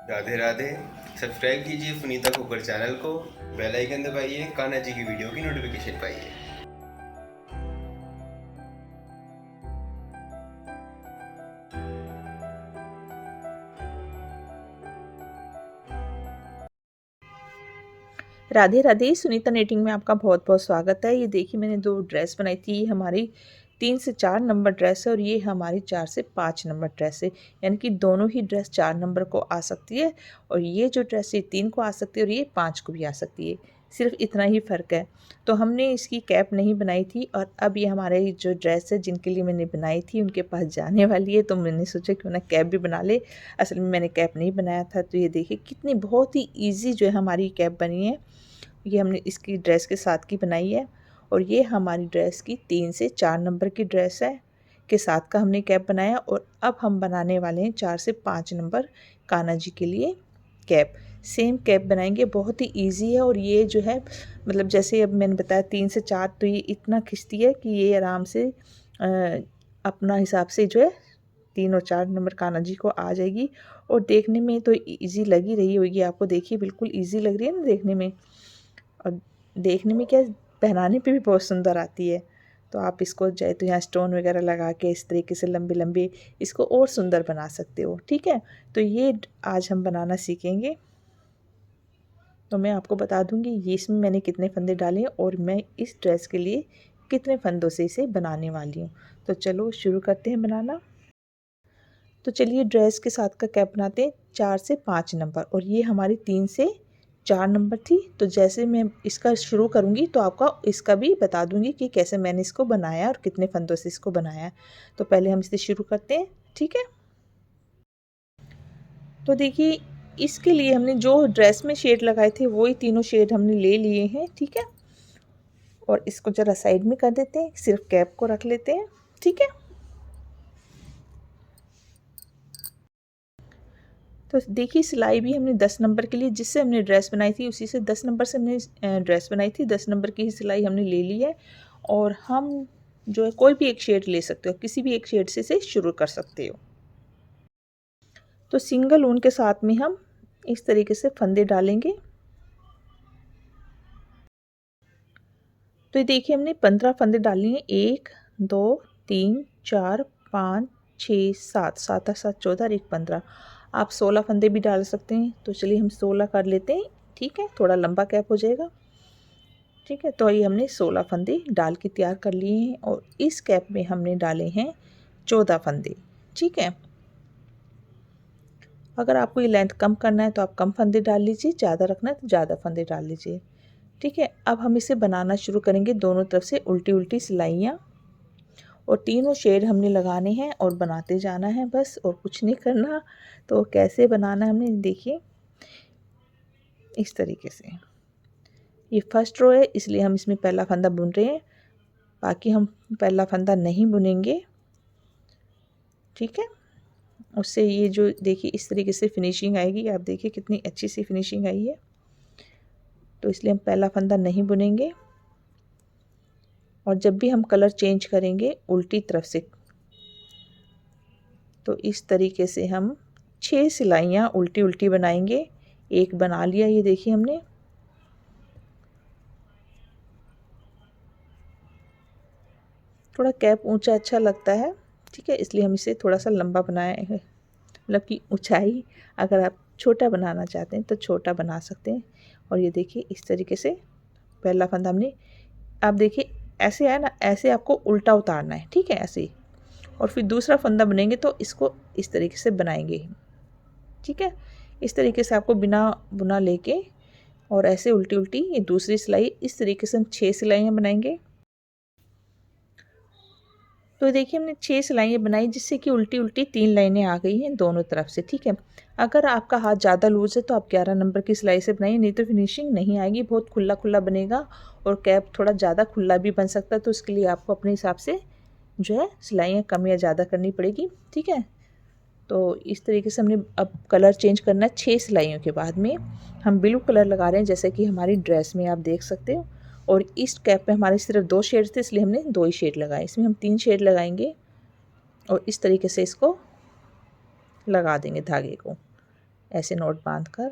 Radhe Radhe. Subscribe कीजिए सुनीता खोकर channel को, bell icon दबाइए, कान्हा जी की वीडियो की नोटिफिकेशन पाइए। राधे राधे। सुनीता नेटिंग में आपका बहुत बहुत स्वागत है। ये देखिए मैंने 2 ड्रेस बनाई थी। ये हमारी 3 से 4 नंबर ड्रेस है और ये हमारी 4 से 5 नंबर ड्रेस है। यानी कि दोनों ही ड्रेस 4 नंबर को आ सकती है और ये जो ड्रेस है 3 को आ सकती है और ये 5 को भी आ सकती है। सिर्फ इतना ही फ़र्क है। तो हमने इसकी कैप नहीं बनाई थी और अब ये हमारे जो ड्रेस है जिनके लिए मैंने बनाई थी उनके पास जाने वाली है, तो मैंने सोचा क्यों ना कैप भी बना ले। असल में मैंने कैप नहीं बनाया था। तो ये देखिए कितनी बहुत ही ईज़ी जो है हमारी कैप बनी है। ये हमने इसकी ड्रेस के साथ की बनाई है और ये हमारी ड्रेस की 3 से 4 नंबर की ड्रेस है के साथ का हमने कैप बनाया। और अब हम बनाने वाले हैं 4 से 5 नंबर कान्हा जी के लिए कैप। सेम कैप बनाएंगे, बहुत ही इजी है। और ये जो है मतलब जैसे अब मैंने बताया 3 से 4, तो ये इतना खिंचती है कि ये आराम से अपना हिसाब से जो है 3 और 4 नंबर कान्हा जी को आ जाएगी। और देखने में तो ईजी लग ही रही होगी आपको। देखिए बिल्कुल ईजी लग रही है ना देखने में, और देखने में क्या पहनाने पे भी बहुत सुंदर आती है। तो आप इसको चाहे तो यहाँ स्टोन वगैरह लगा के इस तरीके से लंबे लंबे इसको और सुंदर बना सकते हो। ठीक है, तो ये आज हम बनाना सीखेंगे। तो मैं आपको बता दूंगी ये इसमें मैंने कितने फंदे डाले हैं और मैं इस ड्रेस के लिए कितने फंदों से इसे बनाने वाली हूँ। तो चलो शुरू करते हैं बनाना। तो चलिए ड्रेस के साथ का कैप बनाते हैं 4 से 5 नंबर और ये हमारी 3 से 4 नंबर थी। तो जैसे मैं इसका शुरू करूँगी तो आपका इसका भी बता दूँगी कि कैसे मैंने इसको बनाया और कितने फंदों से इसको बनाया। तो पहले हम इसे शुरू करते हैं। ठीक है, तो देखिए इसके लिए हमने जो ड्रेस में शेड लगाए थे वही तीनों शेड हमने ले लिए हैं। ठीक है, और इसको ज़रा साइड में कर देते हैं, सिर्फ कैप को रख लेते हैं। ठीक है, तो देखिए सिलाई भी हमने 10 नंबर के लिए जिससे हमने ड्रेस बनाई थी उसी से 10 नंबर से हमने ड्रेस बनाई थी। 10 नंबर की ही सिलाई हमने ले ली है। और हम जो है कोई भी एक शेड ले सकते हो, किसी भी एक शेड से इसे शुरू कर सकते हो। तो सिंगल ऊन के साथ में हम इस तरीके से फंदे डालेंगे। तो ये देखिए हमने 15 फंदे डालने हैं। 1 2 3 4 5 6 7, 7 और 7 14 और 1 15। आप 16 फंदे भी डाल सकते हैं। तो चलिए हम 16 कर लेते हैं। ठीक है, थोड़ा लंबा कैप हो जाएगा। ठीक है, तो ये हमने 16 फंदे डाल के तैयार कर लिए हैं और इस कैप में हमने डाले हैं 14 फंदे। ठीक है, अगर आपको ये लेंथ कम करना है तो आप कम फंदे डाल लीजिए, ज़्यादा रखना है तो ज़्यादा फंदे डाल लीजिए। ठीक है, अब हम इसे बनाना शुरू करेंगे। दोनों तरफ से उल्टी उल्टी सिलाइयाँ और तीनों शेड हमने लगाने हैं और बनाते जाना है बस, और कुछ नहीं करना। तो कैसे बनाना है हमने देखिए इस तरीके से। ये फर्स्ट रो है इसलिए हम इसमें पहला फंदा बुन रहे हैं, बाकी हम पहला फंदा नहीं बुनेंगे। ठीक है, उससे ये जो देखिए इस तरीके से फिनिशिंग आएगी। आप देखिए कितनी अच्छी सी फिनिशिंग आई है। तो इसलिए हम पहला फंदा नहीं बुनेंगे। और जब भी हम कलर चेंज करेंगे उल्टी तरफ से, तो इस तरीके से हम 6 सिलाइयाँ उल्टी उल्टी बनाएंगे। एक बना लिया ये देखिए हमने। थोड़ा कैप ऊंचा अच्छा लगता है। ठीक है, इसलिए हम इसे थोड़ा सा लंबा बनाए हैं, मतलब कि ऊंचाई अगर आप छोटा बनाना चाहते हैं तो छोटा बना सकते हैं। और ये देखिए इस तरीके से पहला फंदा हमने, आप देखिए ऐसे है ना, ऐसे आपको उल्टा उतारना है। ठीक है, ऐसे ही। और फिर दूसरा फंदा बनेंगे तो इसको इस तरीके से बनाएंगे। ठीक है, इस तरीके से आपको बिना बुना लेके और ऐसे उल्टी उल्टी ये दूसरी सिलाई, इस तरीके से हम 6 सिलाइयाँ बनाएंगे। तो देखिए हमने 6 सिलाइयाँ बनाई जिससे कि उल्टी उल्टी 3 लाइनें आ गई हैं दोनों तरफ से। ठीक है, अगर आपका हाथ ज़्यादा लूज़ है तो आप 11 नंबर की सिलाई से बनाइए, नहीं तो फिनिशिंग नहीं आएगी, बहुत खुला खुला बनेगा। और कैप थोड़ा ज़्यादा खुला भी बन सकता है, तो उसके लिए आपको अपने हिसाब से जो है सिलाइयाँ कम या ज़्यादा करनी पड़ेगी। ठीक है, तो इस तरीके से हमने अब कलर चेंज करना है। 6 सिलाइयों के बाद में हम ब्लू कलर लगा रहे हैं जैसे कि हमारी ड्रेस में आप देख सकते हो। और इस कैप में हमारे सिर्फ 2 शेड थे इसलिए हमने 2 ही शेड लगाए। इसमें हम 3 शेड लगाएंगे और इस तरीके से इसको लगा देंगे धागे को। ऐसे नॉट बांधकर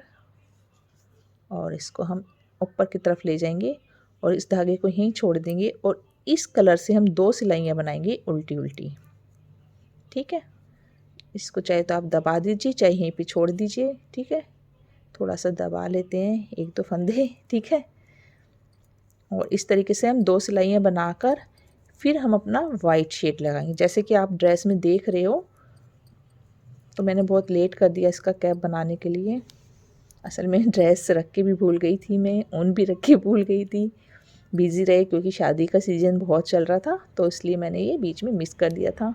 और इसको हम ऊपर की तरफ ले जाएंगे और इस धागे को यहीं छोड़ देंगे और इस कलर से हम 2 सिलाइयाँ बनाएंगे उल्टी उल्टी। ठीक है, इसको चाहे तो आप दबा दीजिए, चाहे यहीं पे छोड़ दीजिए। ठीक है, थोड़ा सा दबा लेते हैं, 1-2 फंदे। ठीक है, और इस तरीके से हम 2 सिलाइयाँ बनाकर फिर हम अपना वाइट शेड लगाएंगे। जैसे कि आप ड्रेस में देख रहे हो, तो मैंने बहुत लेट कर दिया इसका कैप बनाने के लिए। असल में ड्रेस रख के भी भूल गई थी, मैं ऊन भी रख के भूल गई थी, बिज़ी रहे क्योंकि शादी का सीज़न बहुत चल रहा था, तो इसलिए मैंने ये बीच में मिस कर दिया था।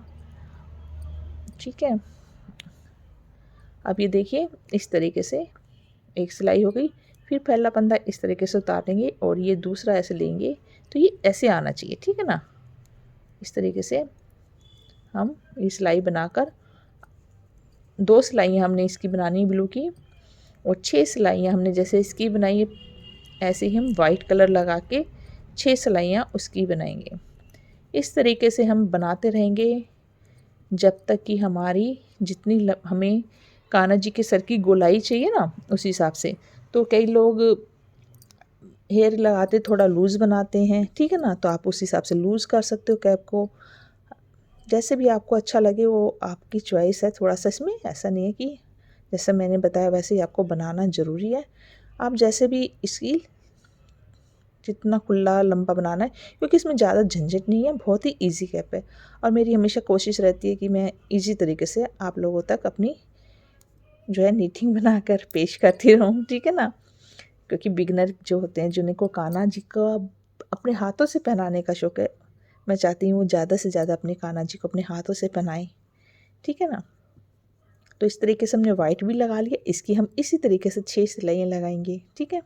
ठीक है, अब ये देखिए इस तरीके से एक सिलाई हो गई। फिर पहला फंदा इस तरीके से उतारेंगे और ये दूसरा ऐसे लेंगे, तो ये ऐसे आना चाहिए। ठीक है ना, इस तरीके से हम ये सिलाई बनाकर 2 सिलाइयाँ हमने इसकी बनानी ब्लू की और 6 सिलाइयाँ हमने जैसे इसकी बनाई है, ऐसे ही हम वाइट कलर लगा के 6 सिलाइयाँ उसकी बनाएंगे। इस तरीके से हम बनाते रहेंगे जब तक कि हमारी जितनी हमें कान्हा जी के सर की गोलाई चाहिए ना, उस हिसाब से। तो कई लोग हेयर लगाते थोड़ा लूज़ बनाते हैं, ठीक है ना, तो आप उस हिसाब से लूज़ कर सकते हो कैप को। जैसे भी आपको अच्छा लगे वो आपकी चॉइस है। थोड़ा सा इसमें ऐसा नहीं है कि जैसा मैंने बताया वैसे ही आपको बनाना ज़रूरी है। आप जैसे भी इसकी जितना खुला लंबा बनाना है, क्योंकि इसमें ज़्यादा झंझट नहीं है, बहुत ही इजी कैप है। और मेरी हमेशा कोशिश रहती है कि मैं इजी तरीके से आप लोगों तक अपनी जो है नीटिंग बनाकर पेश करती रहूँ। ठीक है ना, क्योंकि बिगनर जो होते हैं जिनको कान्हा जी का अपने हाथों से पहनाने का शौक़ है, मैं चाहती हूँ वो ज़्यादा से ज़्यादा अपने कान्हा जी को अपने हाथों से पहनाएं। ठीक है ना, तो इस तरीके से हमने वाइट भी लगा लिया। इसकी हम इसी तरीके से 6 सिलाइयाँ लगाएंगे। ठीक है,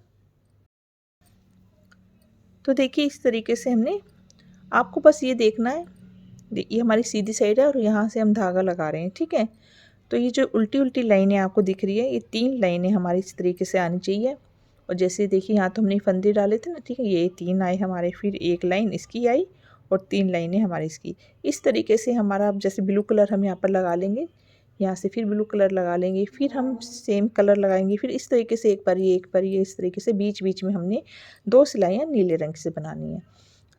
तो देखिए इस तरीके से हमने, आपको बस ये देखना है, ये हमारी सीधी साइड है और यहाँ से हम धागा लगा रहे हैं। ठीक है, तो ये जो उल्टी उल्टी लाइनें आपको दिख रही है, ये 3 लाइनें हमारी इस तरीके से आनी चाहिए। और जैसे देखिए यहाँ तो हमने फंदे डाले थे ना, ठीक है, ये 3 आए हमारे, फिर 1 लाइन इसकी आई और 3 लाइनें हमारी इसकी। इस तरीके से हमारा, अब जैसे ब्लू कलर हम यहाँ पर लगा लेंगे, यहाँ से फिर ब्लू कलर लगा लेंगे, फिर हम सेम कलर लगाएंगे, फिर इस तरीके से एक बार ये इस तरीके से बीच बीच में हमने 2 सिलाइयाँ नीले रंग से बनानी है।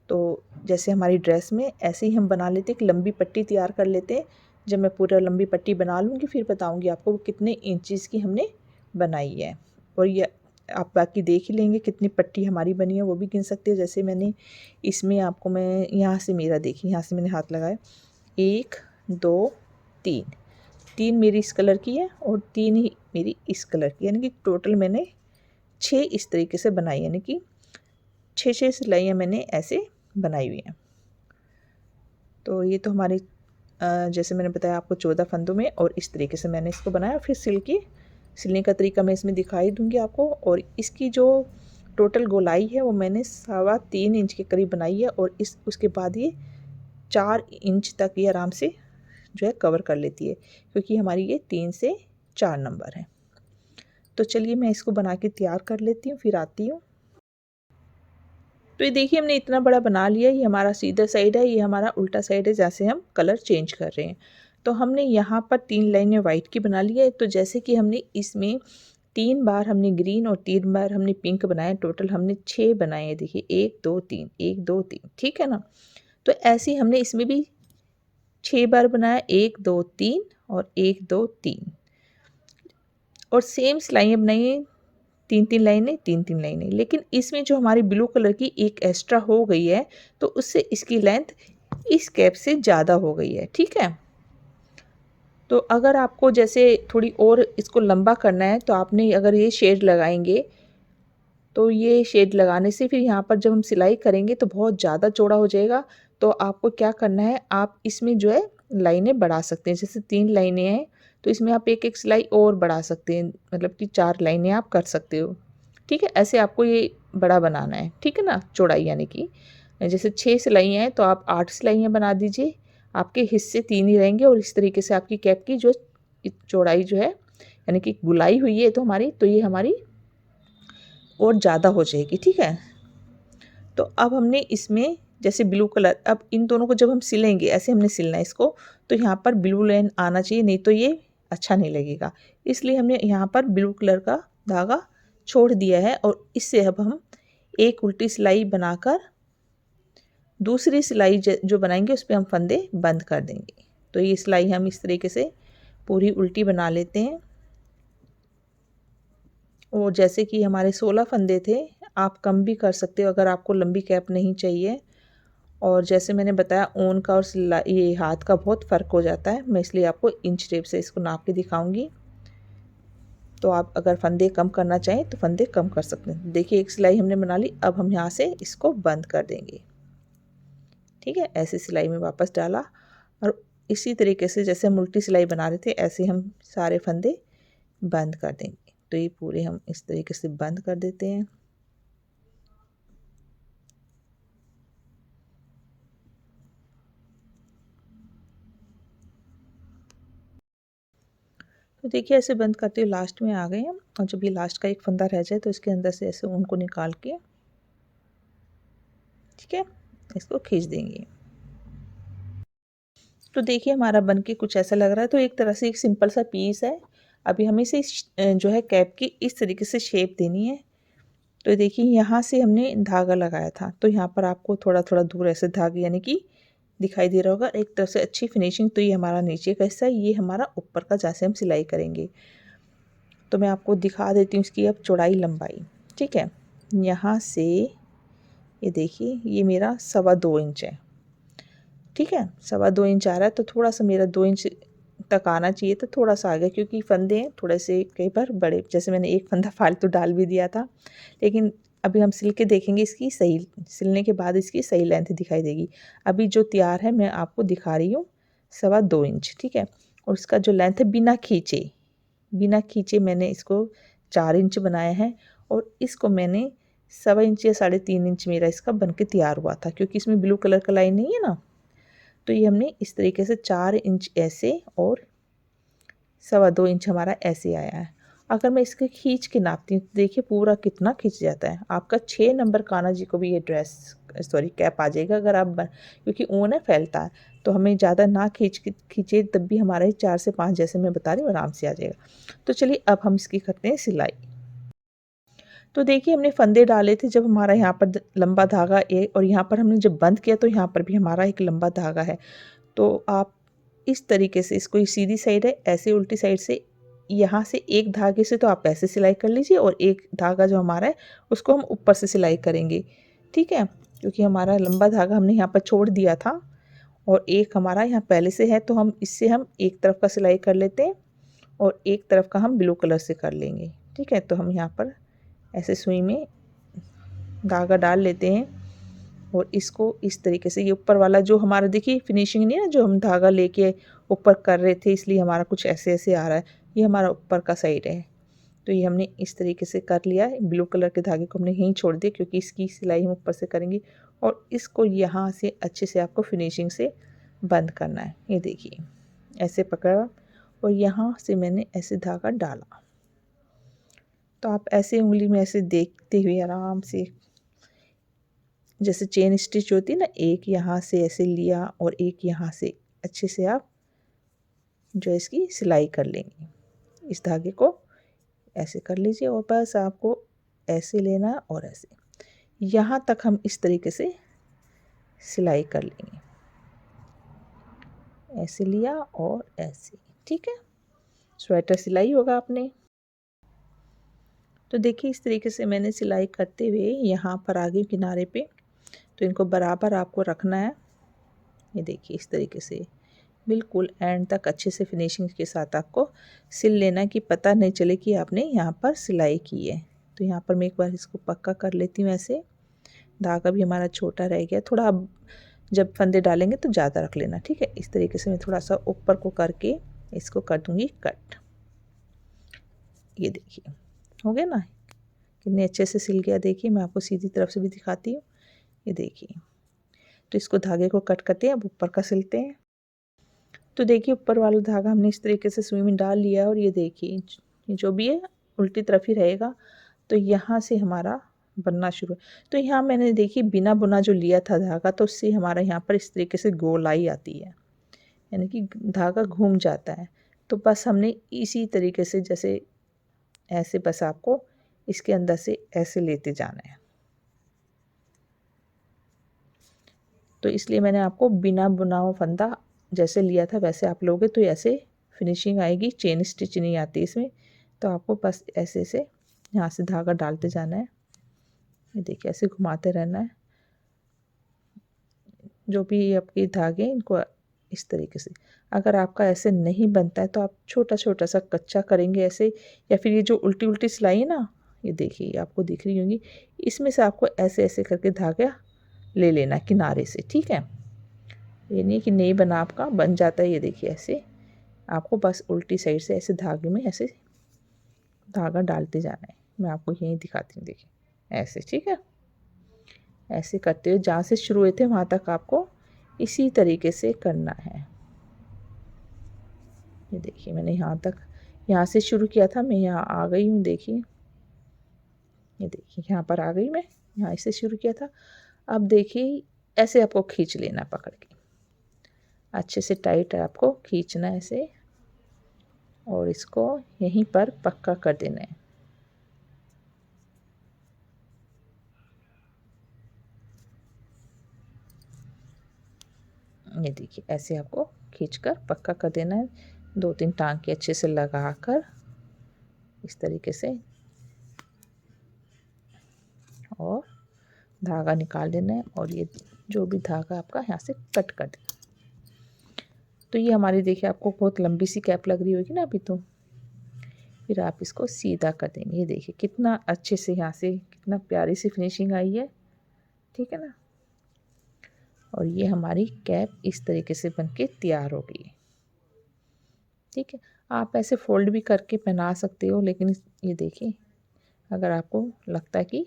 तो जैसे हमारी ड्रेस में ऐसे ही हम बना लेते, एक लंबी पट्टी तैयार कर लेते हैं। जब मैं पूरा लंबी पट्टी बना लूँगी फिर बताऊँगी आपको कितने इंचज़ की हमने बनाई है। और ये आप बाकी देख ही लेंगे कितनी पट्टी हमारी बनी है, वो भी गिन सकते हो। जैसे मैंने इसमें आपको, मैं यहाँ से, मेरा देखिए यहाँ से मैंने हाथ लगाया, 1 2 3, 3 मेरी इस कलर की है और 3 ही मेरी इस कलर की, यानी कि टोटल मैंने 6 इस तरीके से बनाई, यानी कि 6 सिलाइयाँ मैंने ऐसे बनाई हुई हैं। तो ये तो हमारी जैसे मैंने बताया आपको 14 फंदों में, और इस तरीके से मैंने इसको बनाया। फिर सिलने का तरीका मैं इसमें दिखाई दूंगी आपको। और इसकी जो टोटल गोलाई है वो मैंने 3.25 इंच के करीब बनाई है, और उसके बाद ये 4 इंच तक ये आराम से जो है कवर कर लेती है, क्योंकि हमारी ये 3 से 4 नंबर है। तो चलिए मैं इसको बना के तैयार कर लेती हूँ, फिर आती हूँ। तो ये देखिए हमने इतना बड़ा बना लिया। ये हमारा सीधा साइड है, ये हमारा उल्टा साइड है, जैसे हम कलर चेंज कर रहे हैं। तो हमने यहाँ पर 3 लाइनें वाइट की बना ली है। तो जैसे कि हमने इसमें 3 बार हमने ग्रीन और 3 बार हमने पिंक बनाए, टोटल हमने 6 बनाए हैं। देखिए 1 2 3 1 2 3, ठीक है ना। तो ऐसे ही हमने इसमें भी 6 बार बनाया, 1 2 3 और 1 2 3, और सेम सिलाइयाँ बनाई, 3 लाइनें, 3 लाइनें। लेकिन इसमें जो हमारी ब्लू कलर की एक एक्स्ट्रा हो गई है, तो उससे इसकी लेंथ इस कैप से ज़्यादा हो गई है। ठीक है, तो अगर आपको जैसे थोड़ी और इसको लंबा करना है, तो आपने अगर ये शेड लगाएंगे, तो ये शेड लगाने से फिर यहाँ पर जब हम सिलाई करेंगे तो बहुत ज़्यादा चौड़ा हो जाएगा। तो आपको क्या करना है, आप इसमें जो है लाइनें बढ़ा सकते हैं। जैसे 3 लाइनें हैं तो इसमें आप एक सिलाई और बढ़ा सकते हैं, मतलब कि 4 लाइनें आप कर सकते हो। ठीक है, ऐसे आपको ये बड़ा बनाना है। ठीक है ना, चौड़ाई यानी कि जैसे 6 सिलाइयाँ हैं तो आप 8 सिलाइयाँ बना दीजिए, आपके हिस्से 3 ही रहेंगे। और इस तरीके से आपकी कैप की जो चौड़ाई जो है, यानी कि गुलाई हुई है तो हमारी, तो ये हमारी और ज़्यादा हो जाएगी। ठीक है, तो अब हमने इसमें जैसे ब्लू कलर, अब इन दोनों को जब हम सिलेंगे, ऐसे हमने सिलना है इसको, तो यहाँ पर ब्लू लाइन आना चाहिए, नहीं तो ये अच्छा नहीं लगेगा, इसलिए हमने यहाँ पर ब्लू कलर का धागा छोड़ दिया है। और इससे अब हम एक उल्टी सिलाई बनाकर दूसरी सिलाई जो बनाएंगे उस पर हम फंदे बंद कर देंगे। तो ये सिलाई हम इस तरीके से पूरी उल्टी बना लेते हैं। और जैसे कि हमारे 16 फंदे थे, आप कम भी कर सकते हो अगर आपको लंबी कैप नहीं चाहिए। और जैसे मैंने बताया ऊन का और ये हाथ का बहुत फ़र्क हो जाता है, मैं इसलिए आपको इंच टेप से इसको नाप के दिखाऊंगी। तो आप अगर फंदे कम करना चाहें तो फंदे कम कर सकते हैं। देखिए एक सिलाई हमने बना ली, अब हम यहाँ से इसको बंद कर देंगे। ठीक है, ऐसे सिलाई में वापस डाला और इसी तरीके से जैसे हम उल्टी सिलाई बना रहे थे ऐसे हम सारे फंदे बंद कर देंगे। तो ये पूरे हम इस तरीके से बंद कर देते हैं। तो देखिए ऐसे बंद करते हुए लास्ट में आ गए हम। और जब ये लास्ट का एक फंदा रह जाए तो इसके अंदर से ऐसे ऊन को निकाल के, ठीक है, इसको खींच देंगे। तो देखिए हमारा बनके कुछ ऐसा लग रहा है। तो एक तरह से एक सिंपल सा पीस है। अभी हमें इसे जो है कैप की इस तरीके से शेप देनी है। तो देखिए यहाँ से हमने धागा लगाया था, तो यहाँ पर आपको थोड़ा थोड़ा दूर ऐसे धागे यानी कि दिखाई दे रहा होगा। एक तरफ से अच्छी फिनिशिंग। तो ये हमारा नीचे का हिस्सा है, ये हमारा ऊपर का जैसे हम सिलाई करेंगे। तो मैं आपको दिखा देती हूँ इसकी अब चौड़ाई लंबाई। ठीक है, यहाँ से ये देखिए ये मेरा 2.25 इंच है। ठीक है, 2.25 इंच आ रहा है। तो थोड़ा सा मेरा 2 इंच तक आना चाहिए, तो थोड़ा सा आ गया क्योंकि फंदे हैं थोड़े से कई बार बड़े, जैसे मैंने एक फंदा फालतू डाल भी दिया था। लेकिन अभी हम सिल के देखेंगे, इसकी सही सिलने के बाद इसकी सही लेंथ दिखाई देगी। अभी जो तैयार है मैं आपको दिखा रही हूँ 2.25 इंच। ठीक है, और उसका जो लेंथ है बिना खींचे मैंने इसको 4 इंच बनाया है। और इसको मैंने 1.25 इंच या 3.5 इंच मेरा इसका बन के तैयार हुआ था, क्योंकि इसमें ब्लू कलर का लाइन नहीं है ना। तो ये हमने इस तरीके से 4 इंच ऐसे और 2.25 इंच हमारा ऐसे आया है। अगर मैं इसके खींच के नापती हूँ तो देखिए पूरा कितना खींच जाता है। आपका 6 नंबर कान्हा जी को भी ये कैप आ जाएगा अगर आप क्योंकि ऊन है फैलता है। तो हमें ज़्यादा ना खींचे तब भी हमारे 4 से 5 जैसे मैं बता रही हूँ आराम से आ जाएगा। तो चलिए अब हम इसकी करते हैं सिलाई। तो देखिए हमने फंदे डाले थे जब हमारा यहाँ पर लंबा धागा एक, और यहाँ पर हमने जब बंद किया तो यहाँ पर भी हमारा एक लंबा धागा है। तो आप इस तरीके से, इसको सीधी साइड है ऐसे उल्टी साइड से, यहाँ से एक धागे से तो आप ऐसे सिलाई कर लीजिए और एक धागा जो हमारा है उसको हम ऊपर से सिलाई करेंगे। ठीक है, क्योंकि हमारा लंबा धागा हमने यहाँ पर छोड़ दिया था और एक हमारा यहाँ पहले से है, तो हम इससे हम एक तरफ का सिलाई कर लेते हैं और एक तरफ का हम ब्लू कलर से कर लेंगे। ठीक है, तो हम यहाँ पर ऐसे सुई में धागा डाल लेते हैं और इसको इस तरीके से, ये ऊपर वाला जो हमारा देखिए फिनिशिंग नहीं है ना, जो हम धागा लेके ऊपर कर रहे थे इसलिए हमारा कुछ ऐसे ऐसे आ रहा है, ये हमारा ऊपर का साइड है। तो ये हमने इस तरीके से कर लिया है। ब्लू कलर के धागे को हमने यहीं छोड़ दिया क्योंकि इसकी सिलाई हम ऊपर से करेंगे। और इसको यहाँ से अच्छे से आपको फिनिशिंग से बंद करना है। ये देखिए ऐसे पकड़ा और यहाँ से मैंने ऐसे धागा डाला। तो आप ऐसे उंगली में ऐसे देखते हुए आराम से, जैसे चेन स्टिच होती है ना, एक यहाँ से ऐसे लिया और एक यहाँ से, अच्छे से आप जो इसकी सिलाई कर लेंगे। इस धागे को ऐसे कर लीजिए और बस आपको ऐसे लेना और ऐसे यहाँ तक हम इस तरीके से सिलाई कर लेंगे। ऐसे लिया और ऐसे, ठीक है, स्वेटर सिलाई होगा आपने। तो देखिए इस तरीके से मैंने सिलाई करते हुए यहाँ पर आगे किनारे पे, तो इनको बराबर आपको रखना है। ये देखिए इस तरीके से बिल्कुल एंड तक अच्छे से फिनिशिंग के साथ आपको सिल लेना कि पता नहीं चले कि आपने यहाँ पर सिलाई की है। तो यहाँ पर मैं एक बार इसको पक्का कर लेती हूँ। ऐसे धागा भी हमारा छोटा रह गया थोड़ा, अब जब फंदे डालेंगे तो ज़्यादा रख लेना। ठीक है, इस तरीके से मैं थोड़ा सा ऊपर को करके इसको कर दूँगी कट। ये देखिए हो गया ना, कितने अच्छे से सिल गया। देखिए मैं आपको सीधी तरफ से भी दिखाती हूँ। ये देखिए, तो इसको धागे को कट करते हैं, अब ऊपर का सिलते हैं। तो देखिए ऊपर वाला धागा हमने इस तरीके से सुई में डाल लिया और ये देखिए जो भी है उल्टी तरफ ही रहेगा। तो यहाँ से हमारा बनना शुरू। तो यहाँ मैंने देखिए बिना बुना जो लिया था धागा, तो उससे हमारा यहाँ पर इस तरीके से गोलाई आती है, यानी कि धागा घूम जाता है। तो बस हमने इसी तरीके से जैसे ऐसे बस आपको इसके अंदर से ऐसे लेते जाना है। तो इसलिए मैंने आपको बिना बुना हुआ फंदा जैसे लिया था वैसे आप लोगे तो ऐसे फिनिशिंग आएगी। चेन स्टिच नहीं आती इसमें, तो आपको बस ऐसे से यहाँ से धागा डालते जाना है। ये देखिए ऐसे घुमाते रहना है। जो भी आपके धागे इनको इस तरीके से, अगर आपका ऐसे नहीं बनता है तो आप छोटा छोटा सा कच्चा करेंगे ऐसे, या फिर ये जो उल्टी उल्टी सिलाई है ना, ये देखिए आपको दिख रही होंगी, इसमें से आपको ऐसे ऐसे करके धागा ले लेना किनारे से, ठीक है। ये नहीं कि नहीं बना, आपका बन जाता है। ये देखिए ऐसे आपको बस उल्टी साइड से ऐसे धागे में ऐसे धागा डालते जाना है। मैं आपको यहीं दिखाती हूँ, देखिए ऐसे, ठीक है। ऐसे करते हुए जहाँ से शुरू हुए थे वहाँ तक आपको इसी तरीके से करना है। ये देखिए मैंने यहाँ से शुरू किया था, मैं यहाँ आ गई हूँ। देखिए ये देखिए यहाँ पर आ गई मैं, यहाँ से शुरू किया था। अब देखिए ऐसे आपको खींच लेना, पकड़ के अच्छे से टाइट आपको खींचना है ऐसे, और इसको यहीं पर पक्का कर देना है। ये देखिए ऐसे आपको खींचकर पक्का कर देना है। 2-3 टांके अच्छे से लगाकर इस तरीके से, और धागा निकाल देना है, और ये जो भी धागा आपका यहाँ से कट कर देना। तो ये हमारी देखिए आपको बहुत लंबी सी कैप लग रही होगी ना अभी, तो फिर आप इसको सीधा कर देंगे। ये देखिए कितना अच्छे से यहाँ से कितना प्यारी सी फिनिशिंग आई है, ठीक है ना। और ये हमारी कैप इस तरीके से बनके तैयार हो गई है, ठीक है। आप ऐसे फोल्ड भी करके पहना सकते हो, लेकिन ये देखिए अगर आपको लगता है कि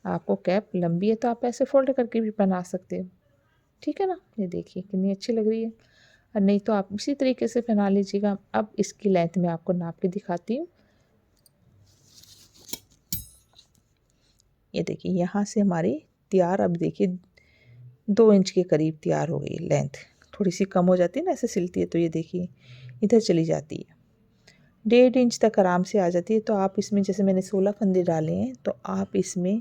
आपको कैप लंबी है तो आप ऐसे फोल्ड करके भी पहना सकते हो, ठीक है ना। ये देखिए कितनी अच्छी लग रही है। और नहीं तो आप इसी तरीके से पहना लीजिएगा। अब इसकी लेंथ में आपको नाप के दिखाती हूँ। ये देखिए यहाँ से हमारी तैयार, अब देखिए 2 इंच के करीब तैयार हो गई है। लेंथ थोड़ी सी कम हो जाती है ना ऐसे सिलती है, तो ये देखिए इधर चली जाती है, 1.5 इंच तक आराम से आ जाती है। तो आप इसमें जैसे मैंने 16 फंदे डाले हैं, तो आप इसमें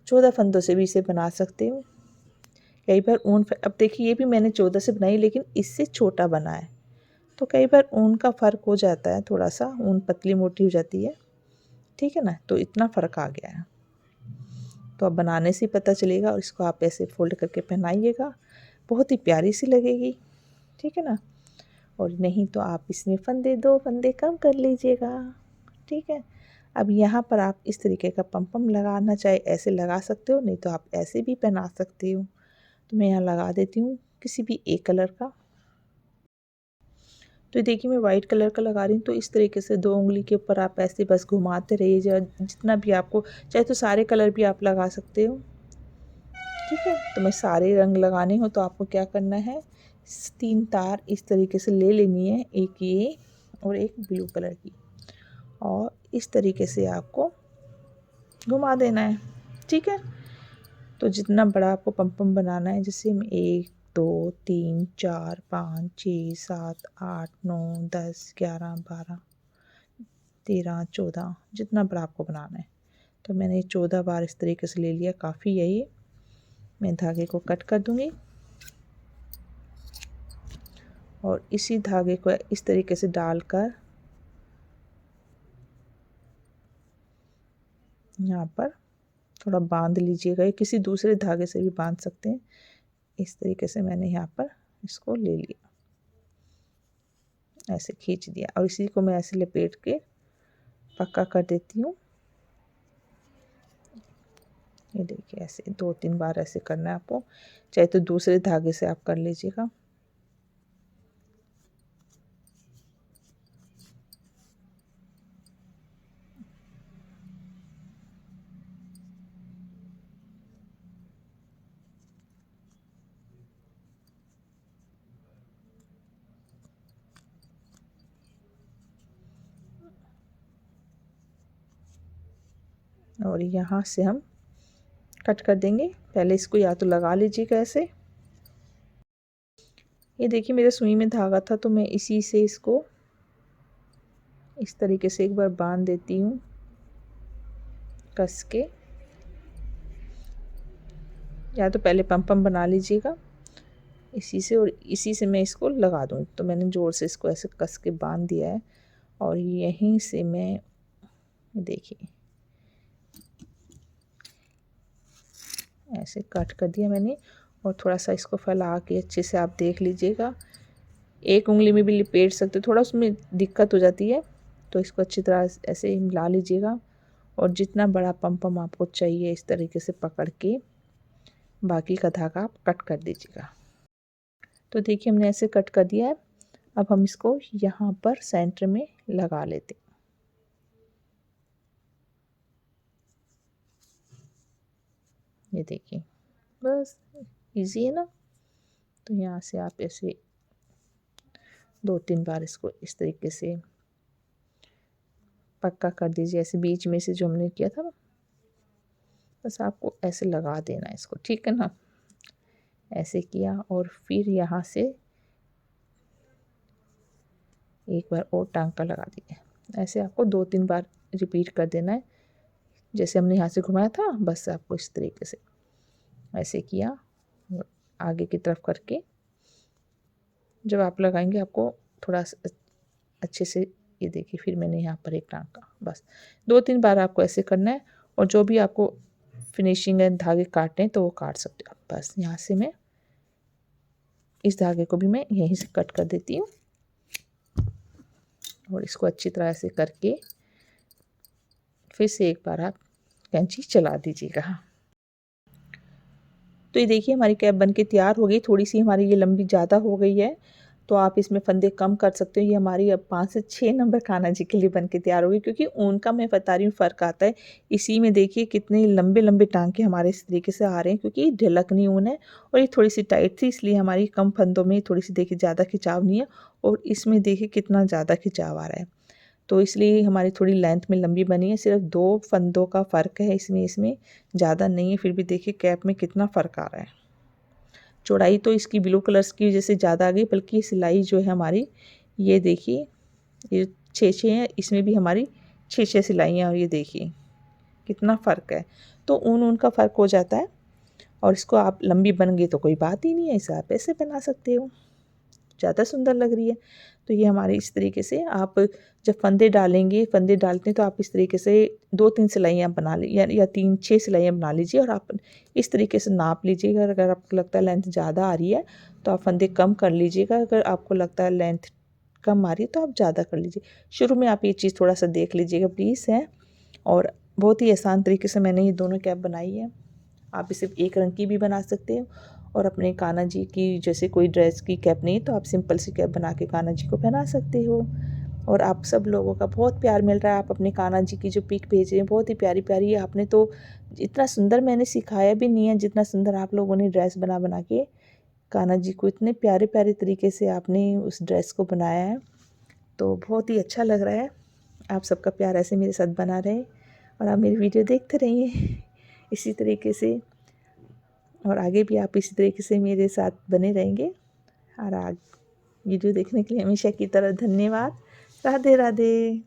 14 फंदों से भी इसे बना सकते हो। कई बार ऊन, अब देखिए ये भी मैंने 14 से बनाई, लेकिन इससे छोटा बना है, तो कई बार ऊन का फ़र्क हो जाता है, थोड़ा सा ऊन पतली मोटी हो जाती है, ठीक है ना। तो इतना फ़र्क आ गया है, तो अब बनाने से पता चलेगा। और इसको आप ऐसे फोल्ड करके पहनाइएगा, बहुत ही प्यारी सी लगेगी, ठीक है ना। और नहीं तो आप इसमें 2 फंदे कम कर लीजिएगा, ठीक है। अब यहाँ पर आप इस तरीके का पम लगाना चाहे ऐसे लगा सकते हो, नहीं तो आप ऐसे भी पहना सकते हो। तो मैं यहाँ लगा देती हूँ किसी भी एक कलर का। तो देखिए मैं वाइट कलर का लगा रही हूँ, तो इस तरीके से 2 उंगली के ऊपर आप ऐसे बस घुमाते रहिए, जितना भी आपको चाहे तो सारे कलर भी आप लगा सकते हो, ठीक है। तो मैं सारे रंग लगाने हो तो आपको क्या करना है, 3 तार इस तरीके से ले लेनी है, एक ये और एक ब्लू कलर की, और इस तरीके से आपको घुमा देना है, ठीक है। तो जितना बड़ा आपको पम बनाना है, जैसे 1 2 3 4 5 6 7 8 9 10 11 12 13 14, जितना बड़ा आपको बनाना है। तो मैंने 14 बार इस तरीके से ले लिया, काफ़ी है ये। मैं धागे को कट कर दूंगी, और इसी धागे को इस तरीके से डालकर यहाँ पर थोड़ा बांध लीजिएगा, या किसी दूसरे धागे से भी बांध सकते हैं। इस तरीके से मैंने यहाँ पर इसको ले लिया, ऐसे खींच दिया, और इसी को मैं ऐसे लपेट के पक्का कर देती हूँ। ये देखिए ऐसे 2-3 बार ऐसे करना है आपको, चाहे तो दूसरे धागे से आप कर लीजिएगा। और यहाँ से हम कट कर देंगे। पहले इसको या तो लगा लीजिएगा ऐसे। ये देखिए मेरे सुई में धागा था, तो मैं इसी से इसको इस तरीके से एक बार बांध देती हूँ कस के। या तो पहले पम बना लीजिएगा इसी से, और इसी से मैं इसको लगा दूँ। तो मैंने जोर से इसको ऐसे कस के बांध दिया है और यहीं से मैं देखिए ऐसे कट कर दिया मैंने। और थोड़ा सा इसको फैला के अच्छे से आप देख लीजिएगा। एक उंगली में भी लपेट सकते, थोड़ा उसमें दिक्कत हो जाती है, तो इसको अच्छी तरह ऐसे ही मिला लीजिएगा। और जितना बड़ा पम आपको चाहिए इस तरीके से पकड़ के बाकी का धागा आप कट कर दीजिएगा। तो देखिए हमने ऐसे कट कर दिया है। अब हम इसको यहाँ पर सेंटर में लगा लेते हैं। ये देखिए बस इजी है ना। तो यहाँ से आप ऐसे 2-3 बार इसको इस तरीके से पक्का कर दीजिए। ऐसे बीच में से जो हमने किया था ना, बस आपको ऐसे लगा देना है इसको, ठीक है ना। ऐसे किया और फिर यहाँ से एक बार और टांका लगा दिया। ऐसे आपको 2-3 बार रिपीट कर देना है। जैसे हमने यहाँ से घुमाया था, बस आपको इस तरीके से ऐसे किया आगे की तरफ करके। जब आप लगाएंगे आपको थोड़ा अच्छे से, ये देखिए फिर मैंने यहाँ पर एक टांका, बस 2-3 बार आपको ऐसे करना है। और जो भी आपको फिनिशिंग है धागे काटने हैं तो वो काट सकते हो आप। बस यहाँ से मैं इस धागे को भी मैं यहीं से कट कर देती हूँ और इसको अच्छी तरह से करके फिर से एक बार आप कैंची चला दीजिएगा। तो ये देखिए हमारी कैप बनके तैयार हो गई। थोड़ी सी हमारी ये लंबी ज़्यादा हो गई है, तो आप इसमें फंदे कम कर सकते हो। ये हमारी अब 5 से 6 नंबर कान्हा जी के लिए बनके तैयार हो गई, क्योंकि ऊन का मैं बता रही हूँ फ़र्क आता है। इसी में देखिए कितने लंबे लंबे टांके हमारे इस तरीके से आ रहे हैं, क्योंकि ढिलकनी ऊन है और ये थोड़ी सी टाइट थी, इसलिए हमारी कम फंदों में थोड़ी सी देखिए ज़्यादा खिंचाव नहीं है। और इसमें देखिए कितना ज़्यादा खिंचाव आ रहा है, तो इसलिए हमारी थोड़ी लेंथ में लंबी बनी है। सिर्फ 2 फंदों का फ़र्क है इसमें ज़्यादा नहीं है। फिर भी देखिए कैप में कितना फ़र्क आ रहा है। चौड़ाई तो इसकी ब्लू कलर्स की वजह से ज़्यादा आ गई, बल्कि सिलाई जो है हमारी, ये देखिए ये 6-6 है, इसमें भी हमारी 6-6 सिलाइयाँ। और ये देखिए कितना फ़र्क है। तो ऊन का फ़र्क हो जाता है। और इसको आप लंबी बन गई तो कोई बात ही नहीं है, इसे आप ऐसे बना सकते हो, ज़्यादा सुंदर लग रही है। तो ये हमारे इस तरीके से आप जब फंदे डालेंगे, फंदे डालते हैं तो आप इस तरीके से 2-3 सिलाइयाँ बना ली या 3-6 सिलाइयाँ बना लीजिए। और आप इस तरीके से नाप लीजिएगा। अगर आपको लगता है लेंथ ज़्यादा आ रही है तो आप फंदे कम कर लीजिएगा। अगर आपको लगता है लेंथ कम आ रही है तो आप ज़्यादा कर लीजिए। शुरू में आप ये चीज़ थोड़ा सा देख लीजिएगा प्लीज़ है। और बहुत ही आसान तरीके से मैंने ये दोनों कैप बनाई है। आप इसे एक रंग की भी बना सकते हो। और अपने कान्हा जी की जैसे कोई ड्रेस की कैप नहीं तो आप सिंपल सी कैप बना के कान्हा जी को पहना सकते हो। और आप सब लोगों का बहुत प्यार मिल रहा है। आप अपने कान्हा जी की जो पिक भेज रहे हैं बहुत ही प्यारी प्यारी है। आपने तो इतना सुंदर मैंने सिखाया भी नहीं है जितना सुंदर आप लोगों ने ड्रेस बना के कान्हा जी को इतने प्यारे प्यारे तरीके से आपने उस ड्रेस को बनाया है। तो बहुत ही अच्छा लग रहा है। आप सबका प्यार ऐसे मेरे साथ बना रहे और आप मेरी वीडियो देखते रहिए इसी तरीके से। और आगे भी आप इसी तरीके से मेरे साथ बने रहेंगे। और वीडियो देखने के लिए हमेशा की तरह धन्यवाद। राधे राधे।